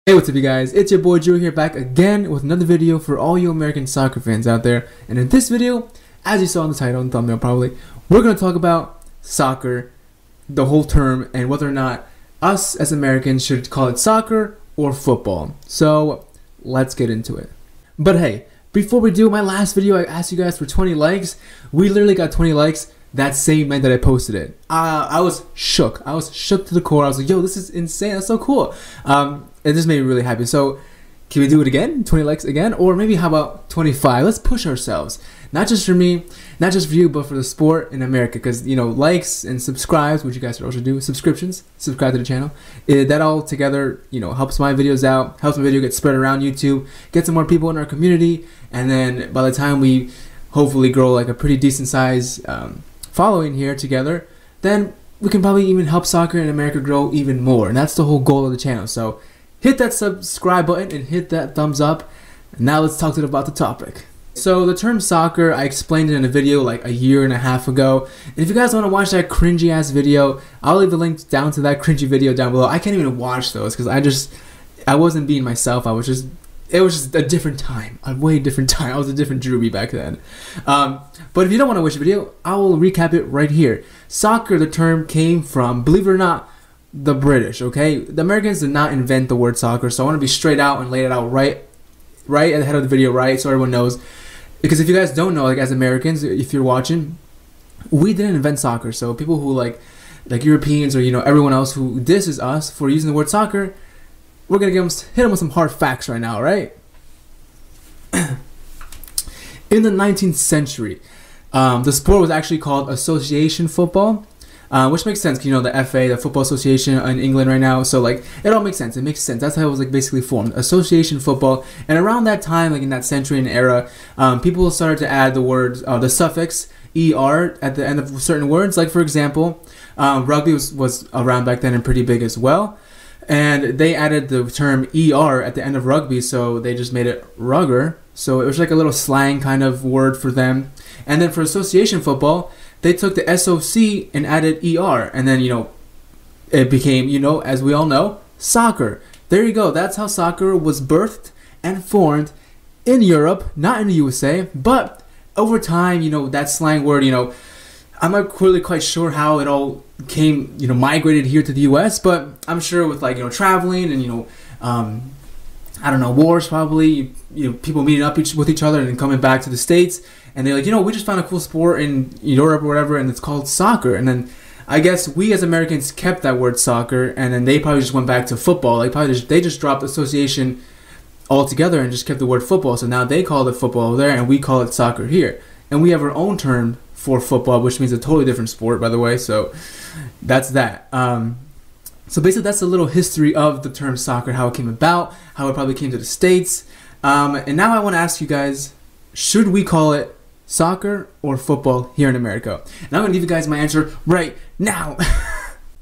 Hey, what's up you guys, it's your boy Drew here, back again with another video for all you American soccer fans out there. And in this video, as you saw in the title and thumbnail probably, we're going to talk about soccer, the whole term, and whether or not us as Americans should call it soccer or football. So let's get into it. But hey, before we do, my last video I asked you guys for 20 likes. We literally got 20 likes that same night that I posted it. I was shook. I was shook to the core. I was like, yo, this is insane. That's so cool. It just made me really happy. So can we do it again? 20 likes again? Or maybe how about 25? Let's push ourselves. Not just for me, not just for you, but for the sport in America. Because, you know, likes and subscribes, which you guys should also do, subscriptions, subscribe to the channel. That all together, you know, helps my videos out, helps my video get spread around YouTube, get some more people in our community. And then by the time we hopefully grow like a pretty decent size following here together, then we can probably even help soccer in America grow even more. And that's the whole goal of the channel. So hit that subscribe button and hit that thumbs up. Now let's talk about the topic. So the term soccer, I explained it in a video like a year and a half ago. And if you guys want to watch that cringy ass video, I'll leave the link down to that cringy video down below. I can't even watch those because I wasn't being myself. It was just a different time, a way different time. I was a different Drewby back then. But if you don't want to watch the video, I will recap it right here. Soccer, the term came from, believe it or not, the British, okay? The Americans did not invent the word soccer, so I want to be straight out and lay it out right at the head of the video, right? So everyone knows. Because if you guys don't know, like as Americans, if you're watching, we didn't invent soccer. So people who like Europeans or, you know, everyone else who disses us for using the word soccer, we're going to hit them with some hard facts right now, right? In the 19th century, the sport was actually called association football, which makes sense. You know, the FA, the Football Association in England right now. So, like, it all makes sense. It makes sense. That's how it was, like, basically formed. Association football. And around that time, like, in that century and era, people started to add the words, the suffix ER at the end of certain words. Like, for example, rugby was around back then and pretty big as well. And they added the term ER at the end of rugby, so they just made it rugger. So it was like a little slang kind of word for them. And then for association football, they took the SOC and added ER. And then, you know, it became, you know, as we all know, soccer. There you go. That's how soccer was birthed and formed in Europe, not in the USA. But over time, you know, that slang word, you know, I'm not really quite sure how it all came, you know, migrated here to the U.S., but I'm sure with, like, you know, traveling and, you know, I don't know, wars probably, you know, people meeting up with each other and then coming back to the States, and they're like, you know, we just found a cool sport in Europe or whatever, and it's called soccer. And then I guess we as Americans kept that word soccer, and then they probably just went back to football. Like, they just dropped association altogether and just kept the word football. So now they call it football over there, and we call it soccer here. And we have our own term for football, which means a totally different sport, by the way. So that's that. So basically, that's a little history of the term soccer, how it came about, how it probably came to the States. And now I want to ask you guys, should we call it soccer or football here in America? And I'm going to give you guys my answer right now.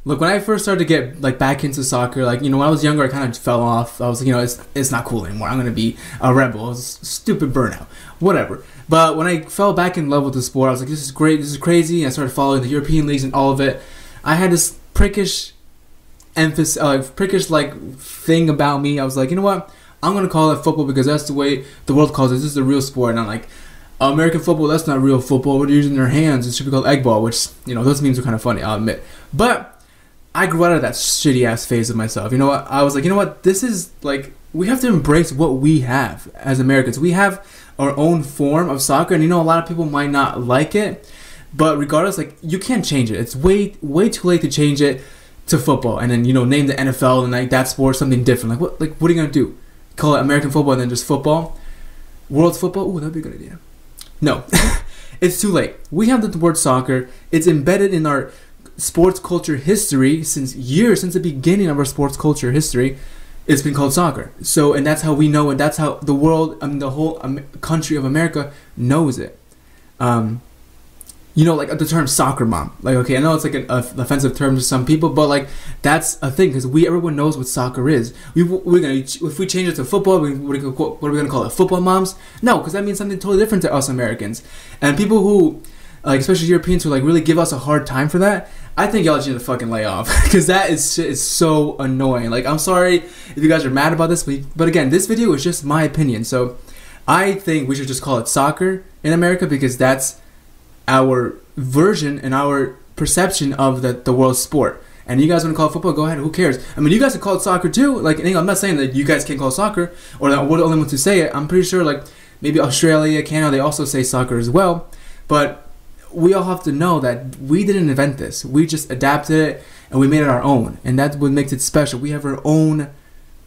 Look, when I first started to get like back into soccer, like, you know, when I was younger, I kind of fell off. I was like, you know, it's not cool anymore. I'm going to be a rebel. It was a stupid burnout. Whatever. But when I fell back in love with the sport, I was like, this is great. This is crazy. And I started following the European leagues and all of it. I had this prickish emphasis, prickish like thing about me. I was like, you know what? I'm going to call it football because that's the way the world calls it. This is the real sport. And I'm like, American football, that's not real football. We're using their hands. It should be called egg ball, which, you know, those memes are kind of funny, I'll admit. But I grew out of that shitty ass phase of myself. You know what? I was like, you know what? This is like, we have to embrace what we have as Americans. We have our own form of soccer, and you know, a lot of people might not like it, but regardless, like, you can't change it. It's way too late to change it to football, and then, you know, name the NFL and like that sport something different. What are you gonna do? Call it American football and then just football? World football? Ooh, that'd be a good idea. No, it's too late. We have the word soccer. It's embedded in our sports culture history since the beginning of our sports culture history. It's been called soccer. So, and that's how we know, and that's how the world, I mean, the whole country of America knows it. You know, like the term soccer mom. Like, okay, I know it's like an offensive term to some people, but like that's a thing because everyone knows what soccer is. If we change it to football, what are we gonna call it? Football moms? No, because that means something totally different to us Americans. And people who like especially Europeans who like really give us a hard time for that, I think y'all just need to fucking lay off because that is shit is so annoying. Like, I'm sorry if you guys are mad about this, but again, this video is just my opinion. So I think we should just call it soccer in America because that's our version and our perception of the world sport. And you guys want to call it football, go ahead, who cares? I mean, you guys can call it soccer too. Like, I'm not saying that you guys can't call it soccer or that we're the only ones to say it. I'm pretty sure like maybe Australia, Canada, they also say soccer as well. But we all have to know that we didn't invent this. We just adapted it and we made it our own. And that's what makes it special. We have our own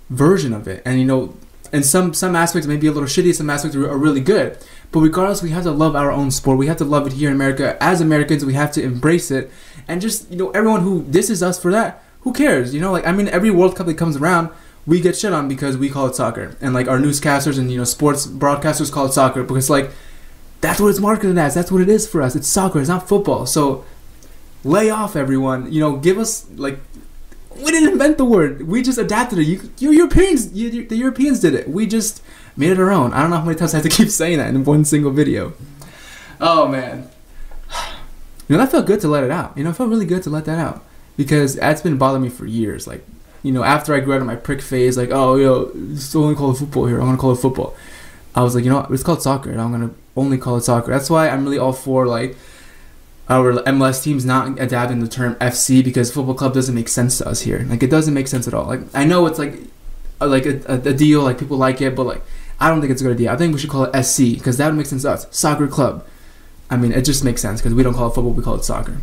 version of it. And you know, and some aspects may be a little shitty, some aspects are really good. But regardless, we have to love our own sport. We have to love it here in America. As Americans, we have to embrace it. And just, you know, everyone who disses us for that, who cares? You know, like, I mean, every World Cup that comes around, we get shit on because we call it soccer. And like our newscasters and, you know, sports broadcasters call it soccer because like, that's what it's marketed as. That's what it is for us. It's soccer. It's not football. So lay off, everyone. You know, give us, like, we didn't invent the word. We just adapted it. You Europeans, the Europeans did it. We just made it our own. I don't know how many times I have to keep saying that in one single video. Oh, man. You know, that felt good to let it out. You know, it felt really good to let that out. Because that's been bothering me for years. Like, you know, after I grew out of my prick phase, like, oh, yo, it's only call it football here. I'm going to call it football. I was like, you know what? It's called soccer. And I'm going to only call it soccer. That's why I'm really all for, like, our MLS teams not adapting the term FC because football club doesn't make sense to us here. Like, it doesn't make sense at all. Like, I know it's, like a deal. Like, people like it. But, like, I don't think it's a good idea. I think we should call it SC because that would make sense to us. Soccer club. I mean, it just makes sense because we don't call it football. We call it soccer.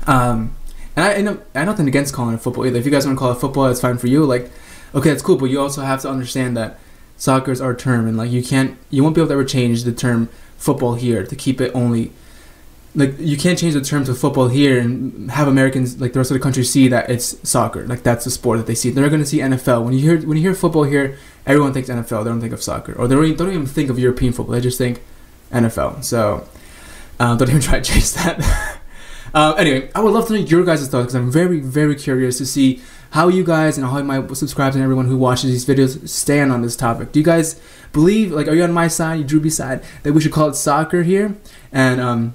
And I have nothing against calling it football either. If you guys want to call it football, it's fine for you. Like, okay, it's cool. But you also have to understand that soccer is our term, and like you won't be able to ever change the term football here to keep it only. Like, you can't change the term to football here and have Americans, like the rest of the country, see that it's soccer. Like, that's the sport that they see. They're going to see NFL. When you hear football here, everyone thinks NFL. They don't think of soccer, or they don't even think of European football. They just think NFL. So don't even try to change that. Anyway, I would love to know your guys' thoughts because I'm very, very curious to see how you guys and how my subscribers and everyone who watches these videos stand on this topic. Do you guys believe, like, are you on my side, you Drewby side, that we should call it soccer here and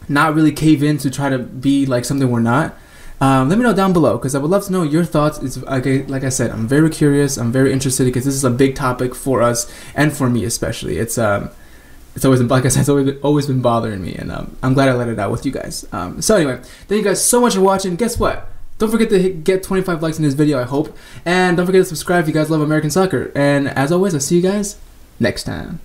not really cave in to try to be like something we're not? Let me know down below because I would love to know your thoughts. It's like I said, I'm very curious. I'm very interested because this is a big topic for us and for me especially. It's always been, like I said, it's always been bothering me, and I'm glad I let it out with you guys. So anyway, thank you guys so much for watching. Guess what? Don't forget to get 25 likes in this video, I hope. And don't forget to subscribe if you guys love American soccer. And as always, I'll see you guys next time.